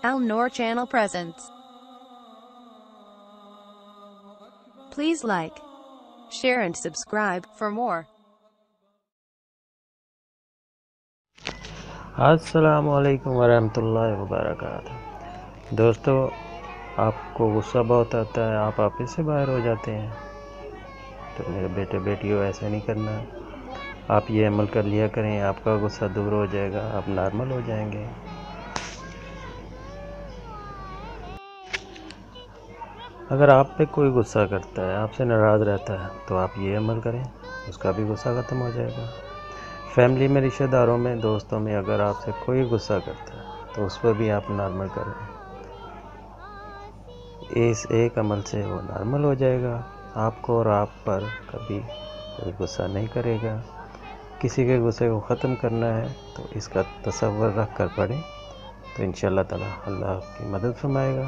Al Noor channel presents. Please like, share and subscribe for more. अस्सलामु अलैकुम वरहमतुल्लाहि वबरकातुहू। दोस्तों, आपको गुस्सा बहुत आता है, आप ऑफिस से बाहर हो जाते हैं। तो मेरे बेटे बेटियों, ऐसा नहीं करना। आप ये अमल कर लिया करें, आपका गुस्सा दूर हो जाएगा, आप नॉर्मल हो जाएंगे। अगर आप पे कोई गुस्सा करता है, आपसे नाराज़ रहता है, तो आप ये अमल करें, उसका भी गुस्सा ख़त्म हो जाएगा। फैमिली में, रिश्तेदारों में, दोस्तों में अगर आपसे कोई गुस्सा करता है तो उस पर भी आप नॉर्मल करें। इस एक अमल से वो नॉर्मल हो जाएगा आपको, और आप पर कभी कोई गुस्सा नहीं करेगा। किसी के गुस्से को ख़त्म करना है तो इसका तसव्वुर रख कर पढ़ें, तो इंशाअल्लाह ताला अल्लाह आपकी मदद फरमाएगा।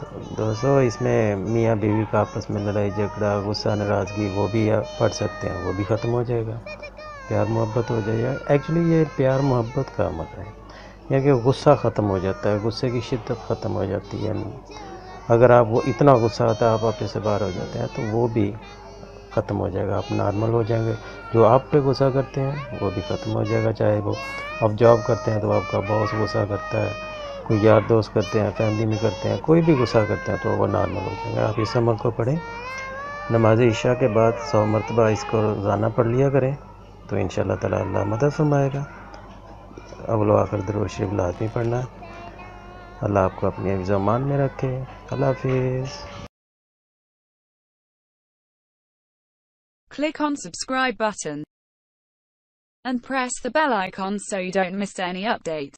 तो दोस्तों, इसमें मियाँ बीवी का आपस में लड़ाई झगड़ा, गुस्सा, नाराज़गी, वो भी आप पढ़ सकते हैं, वो भी ख़त्म हो जाएगा, प्यार मोहब्बत हो जाएगा। एक्चुअली ये प्यार मोहब्बत का अमल है, या कि गुस्सा ख़त्म हो जाता है, गुस्से की शिद्दत ख़त्म हो जाती है। अगर आप वो इतना गुस्सा आता है आप ऑफिस से बाहर हो जाते हैं, तो वो भी ख़त्म हो जाएगा, आप नॉर्मल हो जाएंगे। जो आप पे गुस्सा करते हैं वो भी ख़त्म हो जाएगा। चाहे वो आप जॉब करते हैं तो आपका बॉस गुस्सा करता है, कोई यार दोस्त करते हैं, फैमिली में करते हैं, कोई भी गुस्सा करते हैं, तो वो नॉर्मल हो जाएगा। आप इस अमल को पढ़ें, नमाज इशा के बाद 100 मरतबा इसको रोज़ाना पढ़ लिया करें, तो इंशाअल्लाह ताला अल्लाह मदद फरमाएगा। अव्वल आखिर दुरूद शरीफ लाज़मी पढ़ना है। अल्लाह आपको अपने हिफ्ज़-ओ-अमान में रखे। अल्लाह हाफ़िज़। Click on subscribe button and press the bell icon so you don't miss any update.